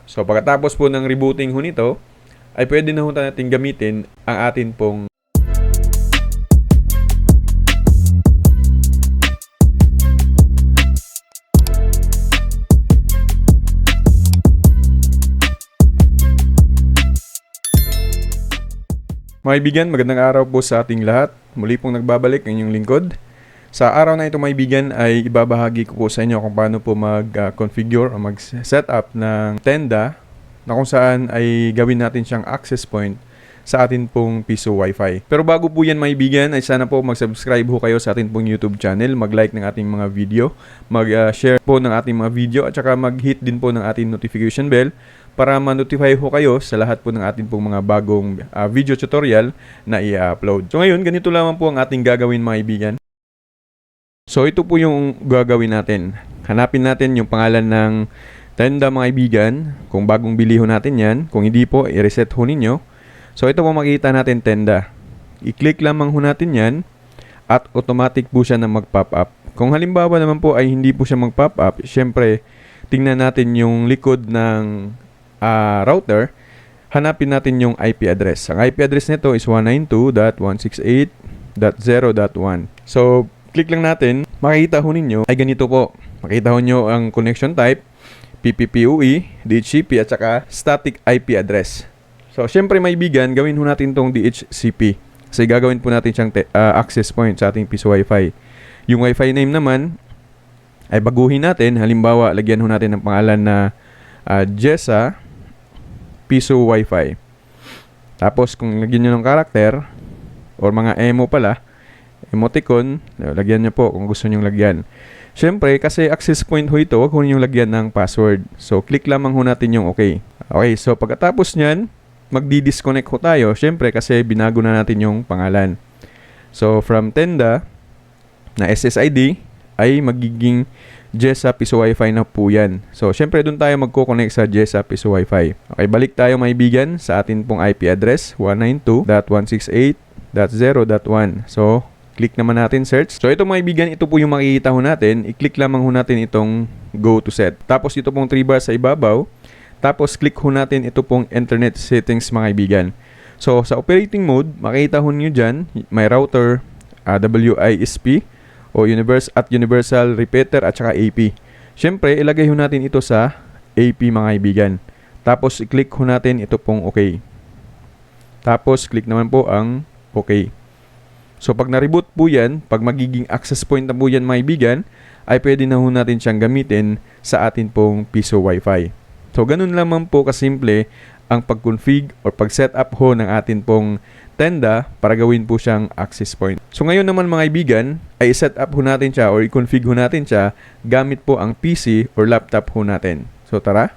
So pagkatapos po ng rebooting ho nito, ay pwede na ho natin gamitin ang atin pong mga kaibigan, magandang araw po sa ating lahat. Muli pong nagbabalik ang inyong lingkod. Sa araw na ito mga kaibigan ay ibabahagi ko po sa inyo kung paano po mag-configure o mag-setup ng tenda na kung saan ay gawin natin siyang access point sa atin pong Piso Wi-Fi. Pero bago po yan mga kaibigan ay sana po mag-subscribe ho kayo sa atin pong YouTube channel, mag-like ng ating mga video, mag-share po ng ating mga video at saka mag-hit din po ng ating notification bell para ma-notify ho kayo sa lahat po ng ating pong mga bagong video tutorial na i-upload. So ngayon, ganito lamang po ang ating gagawin mga kaibigan. So ito po yung gagawin natin. Hanapin natin yung pangalan ng tenda mga kaibigan. Kung bagong bili ho natin yan. Kung hindi po, i-reset ho ninyo. So ito po makikita natin tenda. I-click lamang ho natin yan at automatic po siya na mag-pop up. Kung halimbawa naman po ay hindi po siya mag-pop up, syempre tingnan natin yung likod ng router, hanapin natin yung IP address. Ang IP address nito is 192.168.0.1. So, click lang natin, makikita ho ninyo ay ganito po. Makita ho nyo ang connection type, PPPoE, DHCP at saka static IP address. So, syempre may bigan, gawin ho natin tong DHCP. Kasi gagawin po natin siyang access point sa ating Piso Wi-Fi. Yung Wi-Fi name naman ay baguhin natin. Halimbawa, lagyan ho natin ng pangalan na Jessa Piso Wi-Fi. Tapos kung lagyan nyo ng karakter or mga emo pala, emoticon, lagyan nyo po kung gusto nyo lagyan. Syempre, kasi access point ho ito, huwag ho nyo lagyan ng password. So, click lamang ho natin yung okay. Okay, so pagkatapos nyan, magdi-disconnect ho tayo. Syempre, kasi binago na natin yung pangalan. So, from tenda na SSID ay magiging Jessa Piso Wi-Fi na po yan. So, syempre doon tayo magko-connect sa Jessa Piso Wi-Fi. Okay, balik tayo mga kaibigan sa atin pong IP address 192.168.0.1. So, click naman natin search. So, ito mga kaibigan, ito po yung makikita ho natin. I-click lamang ho natin itong go to set. Tapos ito pong 3 bar sa ibabaw. Tapos click ho natin ito pong internet settings mga kaibigan. So, sa operating mode, makikita ho nyo dyan, may router, WISP, o universal repeater at saka AP. Syempre, ilagay ho natin ito sa AP mga kaibigan. Tapos, i-click ho natin ito pong OK. Tapos, click naman po ang OK. So, pag na-reboot po yan, pag magiging access point na po yan mga kaibigan, ay pwede na ho natin siyang gamitin sa atin pong Piso Wi-Fi. So, ganun lamang po kasimple ang pag-config or pag-setup ho ng atin pong tenda para gawin po siyang access point. So ngayon naman mga kaibigan, ay set up ho natin siya or i-config ho natin siya gamit po ang PC or laptop ho natin. So tara!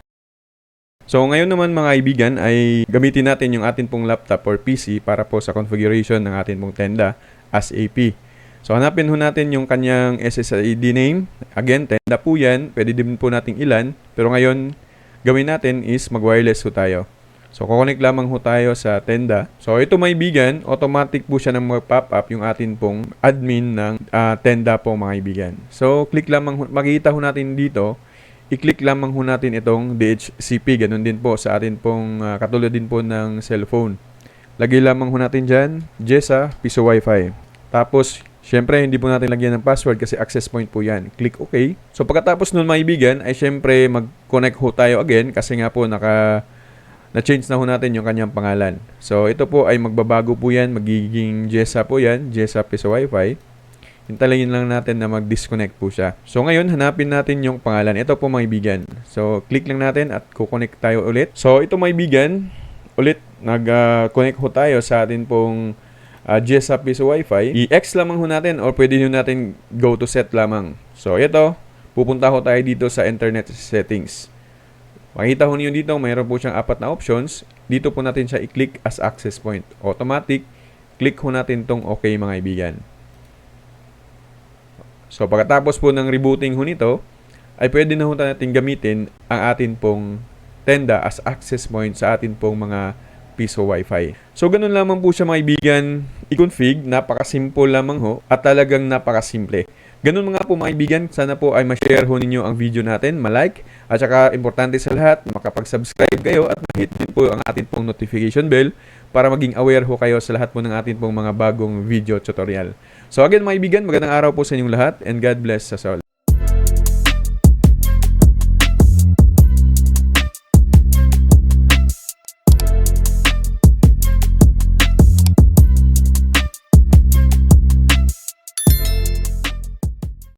So ngayon naman mga kaibigan ay gamitin natin yung atin pong laptop or PC para po sa configuration ng atin pong tenda as AP. So hanapin ho natin yung kanyang SSID name. Again, tenda po yan. Pwede din po nating ilan. Pero ngayon, gawin natin is mag-wireless ho tayo. So, kukonek lamang ho tayo sa tenda. So, ito may bigan, automatic po siya na mag-pop up yung atin pong admin ng tenda po mga kaibigan. So, click lamang, makikita ho natin dito, i-click lamang ho natin itong DHCP. Ganun din po sa atin pong, katulad din po ng cellphone. Lagay lamang ho natin dyan, Jessa Piso Wi-Fi. Tapos, syempre, hindi po natin lagyan ng password kasi access point po yan. Click OK. So, pagkatapos nun mga kaibigan, ay syempre mag-connect ho tayo again kasi nga po na-change na ho natin yung kanyang pangalan. So, ito po ay magbabago po yan. Magiging Jessa po yan. Jessa Piso Wi-Fi. Hintayin lang natin na mag-disconnect po siya. So, ngayon, hanapin natin yung pangalan. Ito po mga kaibigan. So, click lang natin at kukonect tayo ulit. So, ito mga kaibigan, ulit, nag-connect ho tayo sa atin pong Jessa Piso Wi-Fi. I-X lamang ho natin or pwede nyo natin go to set lamang. So, ito, pupunta ho tayo dito sa internet settings. Makita ho niyo dito, mayroon po siyang 4 na options. Dito po natin siya i-click as access point. Automatic, click ho natin tong OK mga kaibigan. So, pagkatapos po ng rebooting ho nito, ay pwede na ho natin gamitin ang atin pong tenda as access point sa atin pong mga Piso Wi-Fi. So, ganun lamang po siya mga kaibigan i-config. Napakasimple lamang ho at talagang napakasimple. Ganun mga po mga kaibigan, sana po ay ma-share ho ninyo ang video natin, ma-like, at saka importante sa lahat, makapag-subscribe kayo at ma-hit din po ang atin pong notification bell para maging aware ho kayo sa lahat po ng atin pong mga bagong video tutorial. So again mga kaibigan, magandang araw po sa inyong lahat and God bless us all.